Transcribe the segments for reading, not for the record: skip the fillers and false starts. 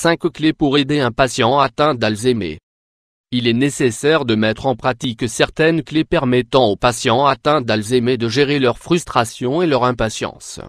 5 clés pour aider un patient atteint d'Alzheimer. Il est nécessaire de mettre en pratique certaines clés permettant aux patients atteints d'Alzheimer de gérer leur frustration et leur impatience.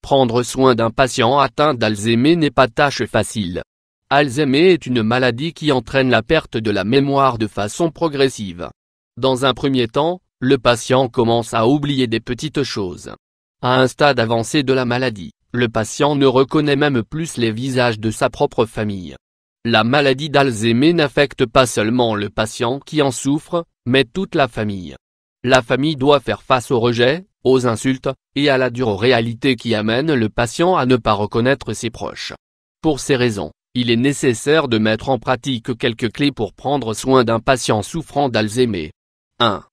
Prendre soin d'un patient atteint d'Alzheimer n'est pas tâche facile. Alzheimer est une maladie qui entraîne la perte de la mémoire de façon progressive. Dans un premier temps, le patient commence à oublier des petites choses. À un stade avancé de la maladie, le patient ne reconnaît même plus les visages de sa propre famille. La maladie d'Alzheimer n'affecte pas seulement le patient qui en souffre, mais toute la famille. La famille doit faire face au rejet, aux insultes, et à la dure réalité qui amène le patient à ne pas reconnaître ses proches. Pour ces raisons, il est nécessaire de mettre en pratique quelques clés pour prendre soin d'un patient souffrant d'Alzheimer. 1.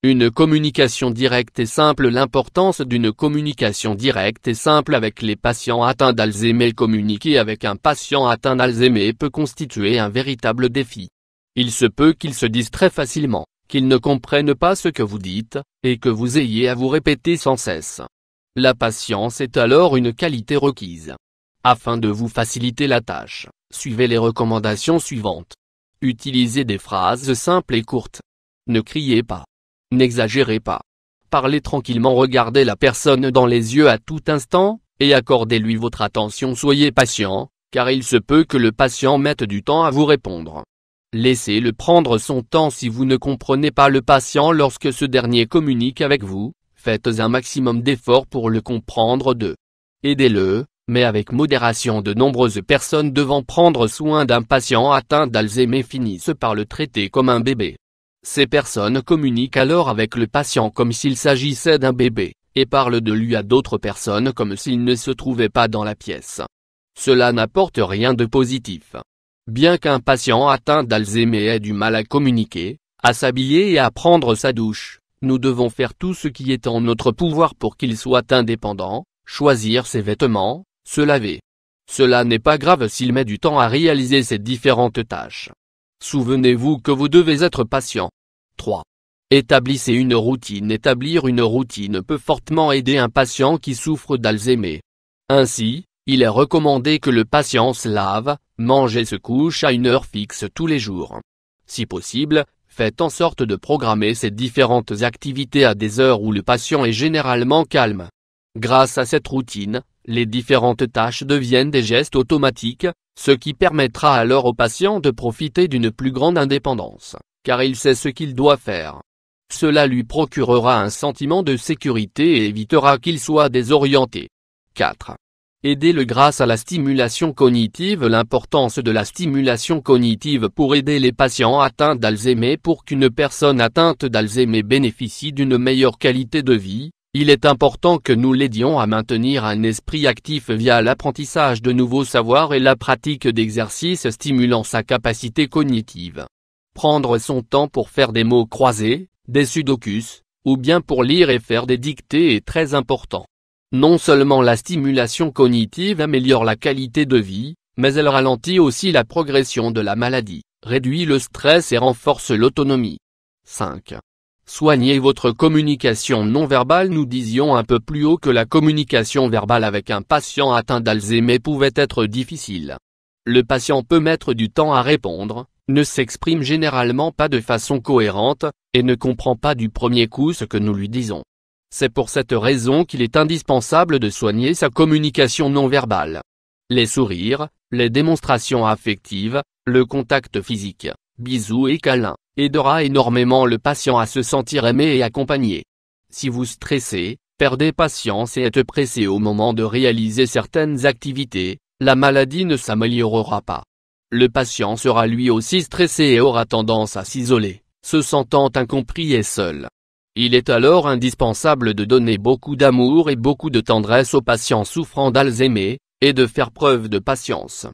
Une communication directe et simple. L'importance d'une communication directe et simple avec les patients atteints d'Alzheimer. Communiquer avec un patient atteint d'Alzheimer peut constituer un véritable défi. Il se peut qu'il se dise très facilement, qu'il ne comprenne pas ce que vous dites, et que vous ayez à vous répéter sans cesse. La patience est alors une qualité requise. Afin de vous faciliter la tâche, suivez les recommandations suivantes. Utilisez des phrases simples et courtes. Ne criez pas. N'exagérez pas. Parlez tranquillement, regardez la personne dans les yeux à tout instant, et accordez-lui votre attention. Soyez patient, car il se peut que le patient mette du temps à vous répondre. Laissez-le prendre son temps. Si vous ne comprenez pas le patient lorsque ce dernier communique avec vous, faites un maximum d'efforts pour le comprendre. 2. Aidez-le, mais avec modération. De nombreuses personnes devant prendre soin d'un patient atteint d'Alzheimer finissent par le traiter comme un bébé. Ces personnes communiquent alors avec le patient comme s'il s'agissait d'un bébé, et parlent de lui à d'autres personnes comme s'il ne se trouvait pas dans la pièce. Cela n'apporte rien de positif. Bien qu'un patient atteint d'Alzheimer ait du mal à communiquer, à s'habiller et à prendre sa douche, nous devons faire tout ce qui est en notre pouvoir pour qu'il soit indépendant, choisir ses vêtements, se laver. Cela n'est pas grave s'il met du temps à réaliser ces différentes tâches. Souvenez-vous que vous devez être patient. 3. Établissez une routine. Établir une routine peut fortement aider un patient qui souffre d'Alzheimer. Ainsi, il est recommandé que le patient se lave, mange et se couche à une heure fixe tous les jours. Si possible, faites en sorte de programmer ces différentes activités à des heures où le patient est généralement calme. Grâce à cette routine, les différentes tâches deviennent des gestes automatiques, ce qui permettra alors au patient de profiter d'une plus grande indépendance, car il sait ce qu'il doit faire. Cela lui procurera un sentiment de sécurité et évitera qu'il soit désorienté. 4. Aidez-le grâce à la stimulation cognitive. L'importance de la stimulation cognitive pour aider les patients atteints d'Alzheimer. Pour qu'une personne atteinte d'Alzheimer bénéficie d'une meilleure qualité de vie, il est important que nous l'aidions à maintenir un esprit actif via l'apprentissage de nouveaux savoirs et la pratique d'exercices stimulant sa capacité cognitive. Prendre son temps pour faire des mots croisés, des sudokus, ou bien pour lire et faire des dictées est très important. Non seulement la stimulation cognitive améliore la qualité de vie, mais elle ralentit aussi la progression de la maladie, réduit le stress et renforce l'autonomie. 5. Soignez votre communication non verbale. Nous disions un peu plus haut que la communication verbale avec un patient atteint d'Alzheimer pouvait être difficile. Le patient peut mettre du temps à répondre, ne s'exprime généralement pas de façon cohérente, et ne comprend pas du premier coup ce que nous lui disons. C'est pour cette raison qu'il est indispensable de soigner sa communication non verbale. Les sourires, les démonstrations affectives, le contact physique, bisous et câlins, aidera énormément le patient à se sentir aimé et accompagné. Si vous stressez, perdez patience et êtes pressé au moment de réaliser certaines activités, la maladie ne s'améliorera pas. Le patient sera lui aussi stressé et aura tendance à s'isoler, se sentant incompris et seul. Il est alors indispensable de donner beaucoup d'amour et beaucoup de tendresse aux patients souffrant d'Alzheimer, et de faire preuve de patience.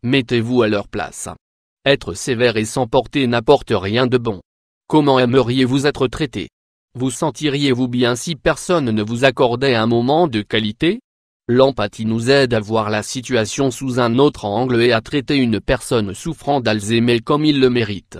Mettez-vous à leur place. Être sévère et sans portée n'apporte rien de bon. Comment aimeriez-vous être traité? Vous sentiriez-vous bien si personne ne vous accordait un moment de qualité? L'empathie nous aide à voir la situation sous un autre angle et à traiter une personne souffrant d'Alzheimer comme il le mérite.